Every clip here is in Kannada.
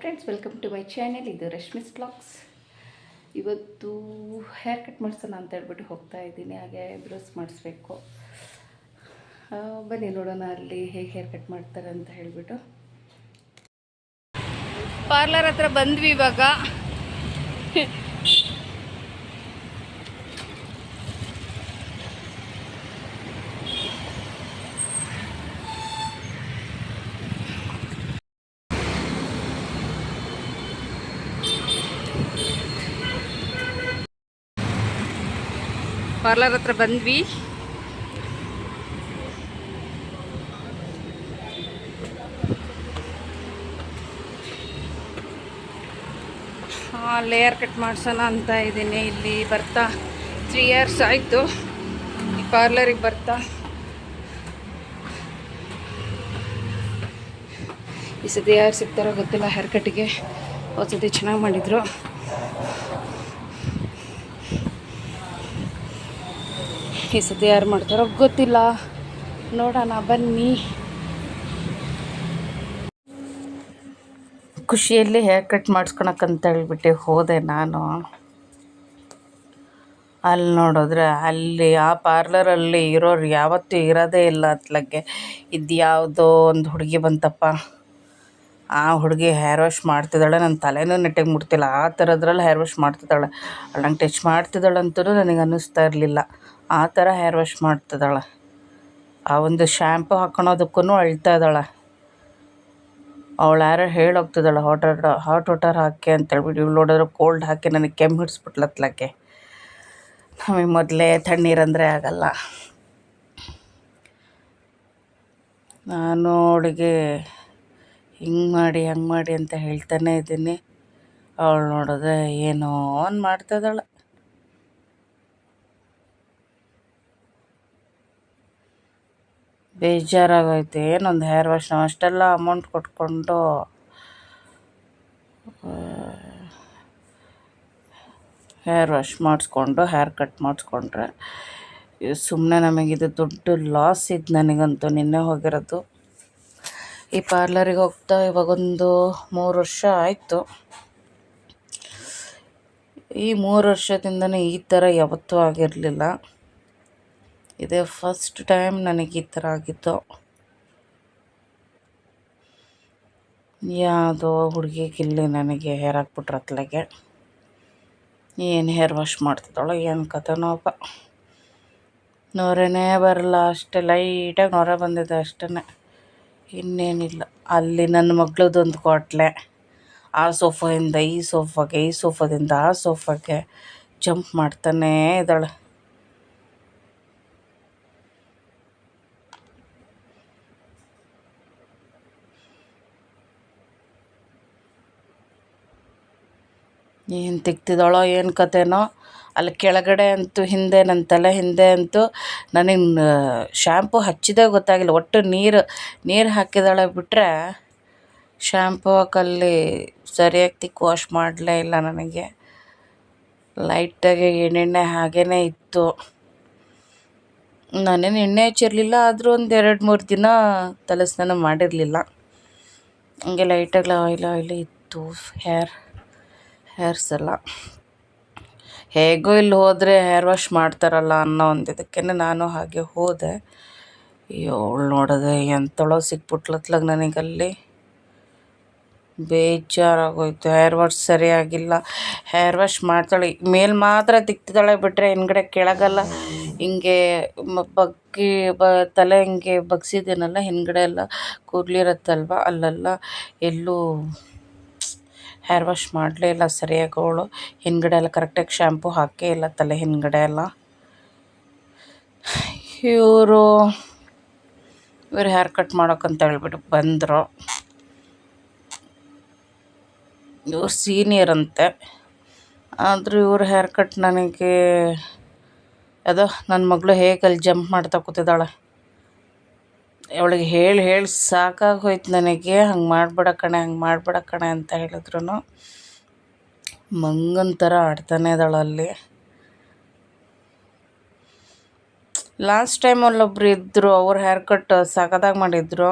Friends, welcome to my channel. ಇದು ರಶ್ಮಿಸ್ ಬ್ಲಾಗ್ಸ್. ಇವತ್ತು ಹೇರ್ ಕಟ್ ಮಾಡಿಸೋಣ ಅಂತ ಹೇಳ್ಬಿಟ್ಟು ಹೋಗ್ತಾ ಇದ್ದೀನಿ. ಹಾಗೆ ಐಬ್ರೋಸ್ ಮಾಡಿಸ್ಬೇಕು. ಬನ್ನಿ ನೋಡೋಣ ಅಲ್ಲಿ ಹೇಗೆ ಹೇರ್ ಕಟ್ ಮಾಡ್ತಾರೆ ಅಂತ ಹೇಳ್ಬಿಟ್ಟು. ಪಾರ್ಲರ್ ಹತ್ರ ಬಂದ್ವಿ ಇವಾಗ. ಪಾರ್ಲರ್ ಹತ್ರ ಬಂದ್ವಿ. ಲೇಯರ್ ಕಟ್ ಮಾಡ್ಸೋಣ ಅಂತ ಇದ್ದೀನಿ. ಇಲ್ಲಿ ಬರ್ತಾ 3 ಇಯರ್ಸ್ ಆಯಿತು ಈ ಪಾರ್ಲರಿಗೆ ಬರ್ತಾ. ಈ ಸತಿ ಯಾರು ಸಿಗ್ತಾರೋ ಗೊತ್ತಿಲ್ಲ ಹೇರ್ ಕಟ್ಟಿಗೆ. ಒಂದು ಸತಿ ಚೆನ್ನಾಗಿ ಮಾಡಿದರು. ಈ ಸತಿ ಯಾರು ಮಾಡ್ತಾರೋ ಗೊತ್ತಿಲ್ಲ, ನೋಡೋಣ ಬನ್ನಿ. ಖುಷಿಯಲ್ಲಿ ಹೇರ್ ಕಟ್ ಮಾಡಿಸ್ಕೊಳಕ್ಕಂತ ಹೇಳ್ಬಿಟ್ಟು ಹೋದೆ ನಾನು. ಅಲ್ಲಿ ನೋಡಿದ್ರೆ ಅಲ್ಲಿ ಆ ಪಾರ್ಲರಲ್ಲಿ ಇರೋರು ಯಾವತ್ತೂ ಇರೋದೇ ಇಲ್ಲ. ಅತ್ಲಗೆ ಇದು ಯಾವುದೋ ಒಂದು ಹುಡುಗಿ ಬಂತಪ್ಪ. ಆ ಹುಡುಗಿ ಹೇರ್ ವಾಶ್ ಮಾಡ್ತಿದ್ದಾಳೆ. ನನ್ನ ತಲೆನೂ ನೆಟ್ಟಿಗೆ ಮುಟ್ತಿಲ್ಲ, ಆ ಥರದ್ರಲ್ಲಿ ಹೇರ್ ವಾಶ್ ಮಾಡ್ತಿದ್ದಾಳೆ. ಅವಳು ನಂಗೆ ಟಚ್ ಮಾಡ್ತಿದ್ದಾಳಂತೂ ನನಗೆ ಅನ್ನಿಸ್ತಾ ಇರಲಿಲ್ಲ. ಆ ಥರ ಹೇರ್ ವಾಶ್ ಮಾಡ್ತಿದ್ದಾಳೆ. ಆ ಒಂದು ಶ್ಯಾಂಪು ಹಾಕೊಳೋದಕ್ಕೂ ಅಳ್ತಾ ಇದ್ದಾಳೆ. ಅವಳು ಯಾರೋ ಹೇಳೋಗ್ತಿದ್ದಾಳೆ ಹಾಟ್ ವಾಟರ್ ಹಾಕಿ ಅಂತೇಳ್ಬಿಟ್ಟು. ಇವಳು ನೋಡಿದ್ರೆ ಕೋಲ್ಡ್ ಹಾಕಿ ನನಗೆ ಕೆಮ್ಮು ಹಿಡಿಸ್ಬಿಟ್ಲತ್ಲಕ್ಕೆ. ನಮಗೆ ಮೊದಲೇ ತಣ್ಣೀರಂದರೆ ಆಗಲ್ಲ. ನಾನು ಅವಳಿಗೆ ಹಿಂಗೆ ಮಾಡಿ ಹಂಗೆ ಮಾಡಿ ಅಂತ ಹೇಳ್ತಾನೆ ಇದ್ದೀನಿ. ಅವಳು ನೋಡಿದ್ರೆ ಏನೋ ಒಂದು ಮಾಡ್ತಿದ್ದಾಳೆ. ಬೇಜಾರಾಗೋಯ್ತು. ಏನೊಂದು ಹೇರ್ ವಾಶ್ ನಾವು ಅಷ್ಟೆಲ್ಲ ಅಮೌಂಟ್ ಕೊಟ್ಕೊಂಡು ಹೇರ್ ವಾಶ್ ಮಾಡಿಸ್ಕೊಂಡು ಹೇರ್ ಕಟ್ ಮಾಡಿಸ್ಕೊಂಡ್ರೆ ಸುಮ್ಮನೆ ನಮಗಿದು ದೊಡ್ಡ ಲಾಸ್ ಇದು. ನನಗಂತೂ ನಿನ್ನೆ ಹೋಗಿರೋದು. ಈ ಪಾರ್ಲರಿಗೆ ಹೋಗ್ತಾ ಇವಾಗೊಂದು 3 ವರ್ಷ ಆಯಿತು. ಈ 3 ವರ್ಷದಿಂದನೇ ಈ ಥರ ಯಾವತ್ತೂ ಆಗಿರಲಿಲ್ಲ. ಇದೇ ಫಸ್ಟ್ ಟೈಮ್ ನನಗೆ ಈ ಥರ ಆಗಿತ್ತು. ಯಾವುದೋ ಹುಡುಗಿಗಿಲ್ಲಿ ನನಗೆ ಹೇರ್ ಹಾಕ್ಬಿಟ್ರು ಅತ್ಲಾಗೆ. ಏನು ಹೇರ್ ವಾಶ್ ಮಾಡ್ತಿದ್ದಾಳೋ ಏನು ಕಥೆನೋಪ್ಪ. ನೊರೆನೇ ಬರಲ್ಲ, ಅಷ್ಟೇ ಲೈಟಾಗಿ ನೊರೆ ಬಂದಿದೆ ಅಷ್ಟೇ, ಇನ್ನೇನಿಲ್ಲ. ಅಲ್ಲಿ ನನ್ನ ಮಗಳದೊಂದು ಕೊಟ್ಲೆ. ಆ ಸೋಫಾದಿಂದ ಈ ಸೋಫಾಗೆ, ಈ ಸೋಫಾದಿಂದ ಆ ಸೋಫಾಗೆ ಜಂಪ್ ಮಾಡ್ತಾನೇ ಇದ್ದಾಳೆ. ಏನು ತೆಗ್ತಿದ್ದಾಳೋ ಏನು ಕಥೆನೋ. ಅಲ್ಲಿ ಕೆಳಗಡೆ ಅಂತೂ ಹಿಂದೆ ನನ್ನ ತಲೆ ಹಿಂದೆ ಅಂತೂ ನನಗೆ ಶ್ಯಾಂಪು ಹಚ್ಚಿದೇ ಗೊತ್ತಾಗಿಲ್ಲ. ಒಟ್ಟು ನೀರು ಹಾಕಿದಾಳೆ ಬಿಟ್ಟರೆ ಶ್ಯಾಂಪು ಹಾಕಲ್ಲಿ ಸರಿಯಾಗಿ ತಿಕ್ ವಾಶ್ ಮಾಡಲೇ ಇಲ್ಲ. ನನಗೆ ಲೈಟಾಗಿ ಎಣ್ಣೆ ಹಾಗೇ ಇತ್ತು. ನಾನೇನು ಎಣ್ಣೆ ಹಚ್ಚಿರಲಿಲ್ಲ, ಆದರೂ ಒಂದು 2-3 ದಿನ ತಲೆ ಸ್ನಾನ ಮಾಡಿರಲಿಲ್ಲ. ಹಂಗೆ ಲೈಟಾಗಿ ಆಯಿಲಿ ಇತ್ತು ಹೇರ್ಸ್ ಎಲ್ಲ. ಹೇಗೋ ಇಲ್ಲಿ ಹೋದರೆ ಹೇರ್ ವಾಶ್ ಮಾಡ್ತಾರಲ್ಲ ಅನ್ನೋ ಒಂದು ಇದಕ್ಕೆ ನಾನು ಹಾಗೆ ಹೋದೆ. ಅವಳು ನೋಡಿದೆ ಎಂಥಳೋ ಸಿಕ್ಬಿಟ್ಲತ್ಲಾಗ ನನಗಲ್ಲಿ. ಬೇಜಾರಾಗೋಯ್ತು. ಹೇರ್ ವಾಶ್ ಸರಿಯಾಗಿಲ್ಲ. ಹೇರ್ ವಾಶ್ ಮಾಡ್ತಾಳೆ ಮೇಲೆ ಮಾತ್ರ ತಿಕ್ತಿದ್ದಾಳೆ ಬಿಟ್ಟರೆ ಹಿಂದ್ಗಡೆ ಕೆಳಗೆಲ್ಲ ಹಿಂಗೆ ತಲೆ ಹಿಂಗೆ ಬಗ್ಸಿದ್ದೀನಲ್ಲ, ಹಿಂದ್ಗಡೆ ಎಲ್ಲ ಕೂದಲಿರುತ್ತಲ್ವ, ಅಲ್ಲೆಲ್ಲ ಎಲ್ಲೂ ಹೇರ್ ವಾಶ್ ಮಾಡಲೇ ಇಲ್ಲ ಸರಿಯಾಗಿ. ಅವಳು ಹಿಂದ್ಗಡೆ ಎಲ್ಲ ಕರೆಕ್ಟಾಗಿ ಶ್ಯಾಂಪು ಹಾಕೇ ಇಲ್ಲ ತಲೆ ಹಿಂದ್ಗಡೆ ಎಲ್ಲ. ಇವರು ಹೇರ್ ಕಟ್ ಮಾಡೋಕ್ಕಂತ ಹೇಳ್ಬಿಟ್ಟು ಬಂದರು. ಇವ್ರು ಸೀನಿಯರ್ ಅಂತೆ. ಆದರೂ ಇವ್ರ ಹೇರ್ ಕಟ್ ನನಗೆ ಅದೋ ನನ್ನ ಮಗಳು ಹೇಗೆ ಅಲ್ಲಿ ಜಂಪ್ ಮಾಡ್ತಾ ಕೂತಿದ್ದಾಳೆ. ಅವಳಿಗೆ ಹೇಳಿ ಸಾಕಾಗೋಯ್ತು ನನಗೆ. ಹಂಗೆ ಮಾಡಬೇಡ ಕಣೆ ಅಂತ ಹೇಳಿದ್ರು ಮಂಗನ ಥರ ಆಡ್ತಾನೆ ಇದ್ದಾಳೆ ಅಲ್ಲಿ. ಲಾಸ್ಟ್ ಟೈಮ್ ಅಲ್ಲೊಬ್ರು ಇದ್ದರು, ಅವ್ರ ಹೇರ್ ಕಟ್ ಸಖತ್ತಾಗಿ ಮಾಡಿದ್ರು.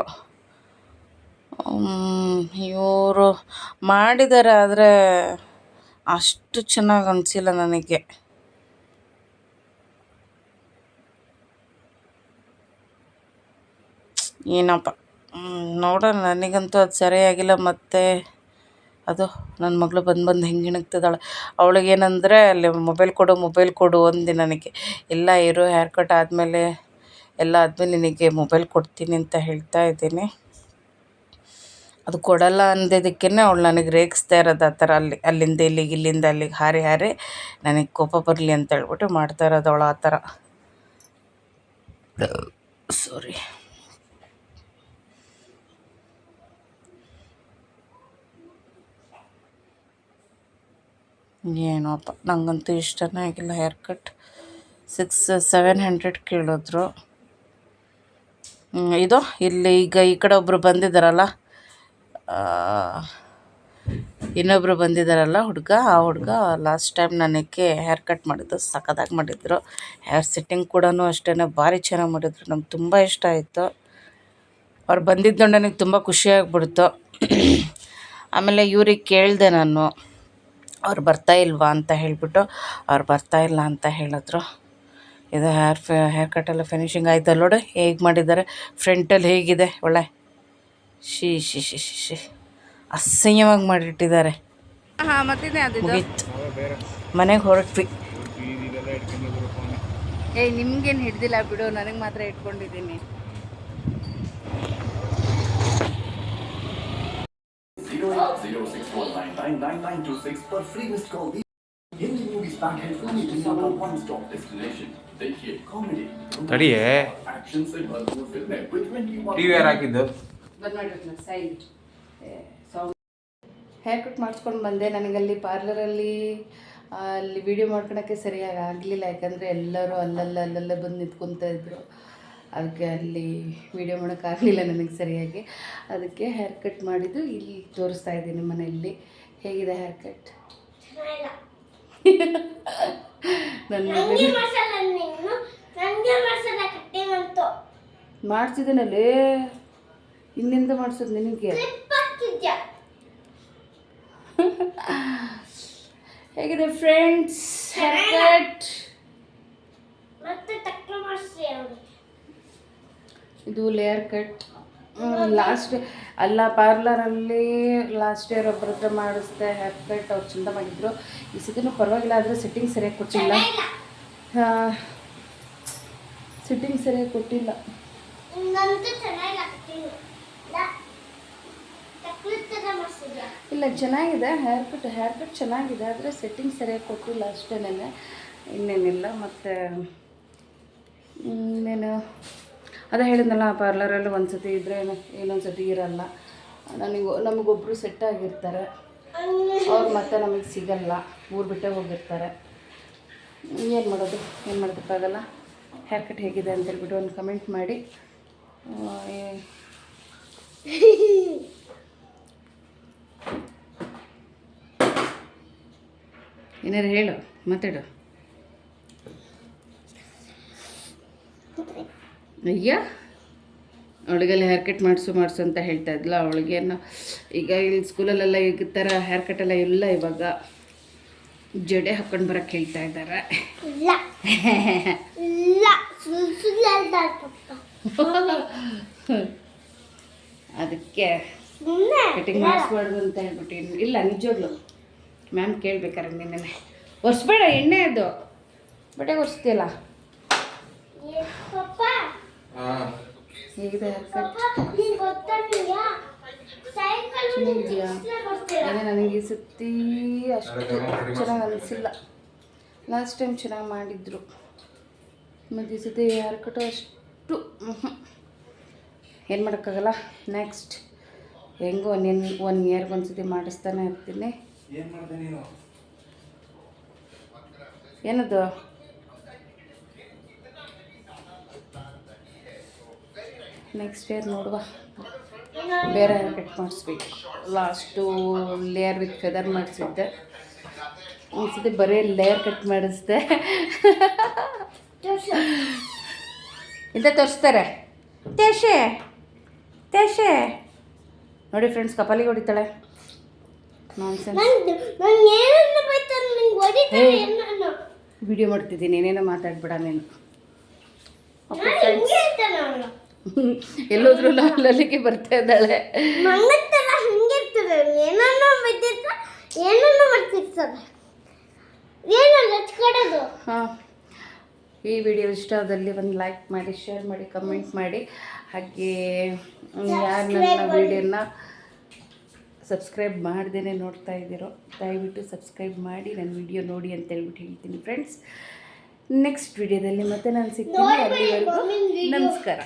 ಇವರು ಮಾಡಿದ್ದಾರೆ, ಆದರೆ ಅಷ್ಟು ಚೆನ್ನಾಗಿ ಅನಿಸಿಲ್ಲ ನನಗೆ. ಏನಪ್ಪ ನೋಡೋಣ, ನನಗಂತೂ ಅದು ಸರಿಯಾಗಿಲ್ಲ. ಮತ್ತು ಅದು ನನ್ನ ಮಗಳು ಬಂದು ಹೆಂಗೆ ಇಣಗ್ತಿದ್ದಾಳೆ. ಅವಳಿಗೇನೆಂದರೆ ಅಲ್ಲಿ ಮೊಬೈಲ್ ಕೊಡು ಅಂದೆ ನನಗೆ. ಇಲ್ಲ ಇರು, ಹೇರ್ ಕಟ್ ಆದಮೇಲೆ ಎಲ್ಲ ಆದಮೇಲೆ ನಿನಗೆ ಮೊಬೈಲ್ ಕೊಡ್ತೀನಿ ಅಂತ ಹೇಳ್ತಾ ಇದ್ದೀನಿ. ಅದು ಕೊಡಲ್ಲ ಅಂದಿದ್ದಕ್ಕೇ ಅವಳು ನನಗೆ ರೇಗಿಸ್ತಾ ಇರೋದು. ಆ ಥರ ಅಲ್ಲಿಂದ ಇಲ್ಲಿಗೆ, ಇಲ್ಲಿಂದ ಅಲ್ಲಿಗೆ ಹಾರಿ ನನಗೆ ಕೋಪ ಬರಲಿ ಅಂತ ಹೇಳ್ಬಿಟ್ಟು ಮಾಡ್ತಾ ಇರೋದು ಅವಳು ಆ ಥರ. ಸಾರಿ. ಏನೋಪ್ಪ, ನನಗಂತೂ ಇಷ್ಟನೇ ಆಗಿಲ್ಲ ಹೇರ್ ಕಟ್. 700 ಕೇಳಿದ್ರು. ಇದು ಇಲ್ಲಿ ಈಗ ಈ ಕಡೆ ಒಬ್ಬರು ಬಂದಿದ್ದಾರಲ್ಲ, ಇನ್ನೊಬ್ಬರು ಬಂದಿದ್ದಾರಲ್ಲ ಆ ಹುಡುಗ ಲಾಸ್ಟ್ ಟೈಮ್ ನನಗೆ ಹೇರ್ ಕಟ್ ಮಾಡಿದ್ದು ಸಖತ್ತಾಗಿ ಮಾಡಿದ್ರು. ಹೇರ್ ಸೆಟ್ಟಿಂಗ್ ಕೂಡ ಅಷ್ಟೇ ಭಾರಿ ಚೆನ್ನಾಗಿ ಮಾಡಿದ್ರು. ನಂಗೆ ತುಂಬ ಇಷ್ಟ ಆಯಿತು. ಅವ್ರು ಬಂದಿದ್ದು ನೋಡಿ ನನಗೆ ತುಂಬ ಖುಷಿಯಾಗ್ಬಿಡ್ತು. ಆಮೇಲೆ ಇವ್ರಿಗೆ ಕೇಳಿದೆ ನಾನು, ಅವ್ರು ಬರ್ತಾಯಿಲ್ವಾ ಅಂತ ಹೇಳಿಬಿಟ್ಟು. ಅವ್ರು ಬರ್ತಾಯಿಲ್ಲ ಅಂತ ಹೇಳಿದ್ರು. ಇದು ಹೇರ್ ಕಟ್ಟೆಲ್ಲ ಫಿನಿಶಿಂಗ್ ಆಯ್ತಲ್ಲ ನೋಡಿ ಹೇಗೆ ಮಾಡಿದ್ದಾರೆ. ಫ್ರಂಟಲ್ಲಿ ಹೇಗಿದೆ ಒಳ್ಳೆ ಶಿ ಅಸಹ್ಯವಾಗಿ ಮಾಡಿಟ್ಟಿದ್ದಾರೆ. ಮುಗೀತು, ಮನೆಗೆ ಹೊರಟ್ವಿ. ನಿಮ್ಗೇನು ಹಿಡ್ದಿಲ್ಲ ಬಿಡು, ನನಗೆ ಮಾತ್ರ ಇಟ್ಕೊಂಡಿದ್ದೀನಿ. ತಡಿಯೇ ಟಿವಿ ಯಾರು ಹಾಕಿದ್ದು? ಹೇರ್ ಕಟ್ ಮಾಡಿಸ್ಕೊಂಡು ಬಂದೆ. ನನಗಲ್ಲಿ ಪಾರ್ಲರಲ್ಲಿ ಅಲ್ಲಿ ವೀಡಿಯೋ ಮಾಡ್ಕೊಳಕ್ಕೆ ಸರಿಯಾಗಿ ಆಗಲಿಲ್ಲ, ಯಾಕಂದರೆ ಎಲ್ಲರೂ ಅಲ್ಲಲ್ಲೇ ಬಂದು ನಿಂತ್ಕೊತಾ ಇದ್ದರು. ಅದಕ್ಕೆ ಅಲ್ಲಿ ವೀಡಿಯೋ ಮಾಡೋಕ್ಕಾಗಲಿಲ್ಲ ನನಗೆ ಸರಿಯಾಗಿ. ಅದಕ್ಕೆ ಹೇರ್ ಕಟ್ ಮಾಡಿದ್ದು ಇಲ್ಲಿ ತೋರಿಸ್ತಾ ಇದ್ದೀನಿ ಮನೆಯಲ್ಲಿ. ಹೇಗಿದೆ ಹೇರ್ ಕಟ್? ಮಾಡಿಸಿದ್ದೀನಲ್ಲಿ, ಇನ್ನಿಂದ ಮಾಡಿಸೋದು ನಿನಗೆ. ಹೇಗಿದೆ ಫ್ರೆಂಡ್ಸ್ ಹೇರ್ ಕಟ್? ಇದು ಲೇಯರ್ ಕಟ್. ಲಾಸ್ಟ್ ಅಲ್ಲ, ಪಾರ್ಲರಲ್ಲಿ ಲಾಸ್ಟ್ ಇಯರ್ ಒಬ್ಬರ ಹತ್ರ ಮಾಡಿಸ್ದೆ ಹೇರ್ ಕಟ್. ಅವ್ರು ಚಂದ ಮಾಡಿದ್ರು. ಈ ಸತಿನೂ ಪರವಾಗಿಲ್ಲ, ಆದರೆ ಸೆಟ್ಟಿಂಗ್ ಸರಿಯಾಗಿ ಕೊಟ್ಟಿಲ್ಲ. ಇಲ್ಲ, ಚೆನ್ನಾಗಿದೆ ಹೇರ್ ಕಟ್ ಚೆನ್ನಾಗಿದೆ, ಆದರೆ ಸೆಟ್ಟಿಂಗ್ ಸರಿಯಾಗಿ ಕೊಟ್ಟಿಲ್ಲ ಅಷ್ಟೇನೆ, ಇನ್ನೇನಿಲ್ಲ. ಮತ್ತು ಇನ್ನೇನು ಅದೇ ಹೇಳಿದ್ನಲ್ಲ, ಪಾರ್ಲರಲ್ಲಿ ಒಂದು ಸತಿ ಇದ್ದರೆ ಇನ್ನೊಂದು ಸತಿ ಇರಲ್ಲ. ನಮಗೊಬ್ಬರು ಸೆಟ್ ಆಗಿರ್ತಾರೆ, ಅವ್ರು ಮತ್ತೆ ನಮಗೆ ಸಿಗಲ್ಲ, ಊರು ಬಿಟ್ಟೇ ಹೋಗಿರ್ತಾರೆ. ಏನು ಮಾಡೋದಕ್ಕಾಗಲ್ಲ. ಹೇರ್ ಕಟ್ ಹೇಗಿದೆ ಅಂತೇಳ್ಬಿಟ್ಟು ಒಂದು ಕಮೆಂಟ್ ಮಾಡಿ. ಏನಾರು ಹೇಳು, ಮಾತಾಡು. ಅಯ್ಯ, ಅವಳಿಗೆಲ್ಲ ಹೇರ್ ಕಟ್ ಮಾಡಿಸು ಅಂತ ಹೇಳ್ತಾ ಇದ್ಲ. ಅವಳಿಗೇನು ಈಗ ಇಲ್ಲಿ ಸ್ಕೂಲಲ್ಲೆಲ್ಲ ಈಗ ಥರ ಹೇರ್ ಕಟ್ಟೆಲ್ಲ ಇಲ್ಲ. ಇವಾಗ ಜಡೆ ಹಾಕ್ಕೊಂಡು ಬರೋಕ್ಕೆ ಹೇಳ್ತಾ ಇದ್ದಾರೆ. ಅದಕ್ಕೆ ಕಟಿಂಗ್ ಮಾಡಿಸ್ಬಾರ್ದು ಅಂತ ಹೇಳ್ಬಿಟ್ಟು. ಇಲ್ಲ, ನಿಜವಾಗ್ಲು ಮ್ಯಾಮ್ ಕೇಳ್ಬೇಕಾರೆ ನಿನ್ನೆ ಒರೆಸ್ಬೇಡ, ಎಣ್ಣೆ ಅದು ಬಟ್ಟೆಗೆ ಒರೆಸ್ತೀಯಲ್ಲ. ಹೇಗಿದೆ ಹೇರ್ ಕಟ್? ಚೆನ್ನಾಗಿದೆಯಾ? ನನಗೆ ಈ ಸತಿ ಅಷ್ಟು ಚೆನ್ನಾಗಿ ಅನಿಸಿಲ್ಲ. ಲಾಸ್ಟ್ ಟೈಮ್ ಚೆನ್ನಾಗಿ ಮಾಡಿದ್ರು, ಮತ್ತು ಈ ಸತಿ ಹೇರ್ ಕಟ್ಟು ಅಷ್ಟು ಏನು ಮಾಡೋಕ್ಕಾಗಲ್ಲ. ನೆಕ್ಸ್ಟ್ ಹೆಂಗೋ 1 ಇಯರ್ಗೆ ಒಂದು ಸತಿ ಮಾಡಿಸ್ತಾನೆ ಇರ್ತೀನಿ. ಏನದು? ನೆಕ್ಸ್ಟ್ ಇಯರ್ ನೋಡುವ, ಬೇರೆ ಹೇರ್ ಕಟ್ ಮಾಡಿಸ್ಬೇಕು. ಲಾಸ್ಟು ಲೇಯರ್ ವಿತ್ ಫೆದರ್ ಮಾಡಿಸಿದ್ದೆ, ಈ ಸತಿ ಬರೀ ಲೇಯರ್ ಕಟ್ ಮಾಡಿಸ್ದೆ. ಇಂಥ ತೋರಿಸ್ತಾರೆ. ತೇಶೆ ನೋಡಿ ಫ್ರೆಂಡ್ಸ್ ಕಪಾಲಿಗೆ ಹೊಡಿತಾಳೆ ನಾನ್ಸೆನ್ಸ್. ವಿಡಿಯೋ ಮಾಡ್ತಿದ್ದೀನಿ ಏನೇನೋ ಮಾತಾಡ್ಬೇಡ ನೀನು. ಎಲ್ಲೋದ್ರೂ ಅಲ್ಲಿಗೆ ಬರ್ತಾ ಇದ್ದಾಳೆ. ಹಾಂ, ಈ ವಿಡಿಯೋ ಇಷ್ಟ ಆದಲ್ಲಿ ಒಂದು ಲೈಕ್ ಮಾಡಿ, ಶೇರ್ ಮಾಡಿ, ಕಮೆಂಟ್ ಮಾಡಿ. ಹಾಗೆ ಯಾರು ನನ್ನ ವಿಡಿಯೋನ ಸಬ್ಸ್ಕ್ರೈಬ್ ಮಾಡ್ದೇ ನೋಡ್ತಾ ಇದ್ದೀರೋ ದಯವಿಟ್ಟು ಸಬ್ಸ್ಕ್ರೈಬ್ ಮಾಡಿ ನನ್ನ ವಿಡಿಯೋ ನೋಡಿ ಅಂತ ಹೇಳ್ಬಿಟ್ಟು ಹೇಳ್ತೀನಿ ಫ್ರೆಂಡ್ಸ್. ನೆಕ್ಸ್ಟ್ ವಿಡಿಯೋದಲ್ಲಿ ಮತ್ತೆ ನಾನು ಸಿಗ್ತೀನಿ. ಅಲ್ಲಿವರೆಗೂ ನಮಸ್ಕಾರ.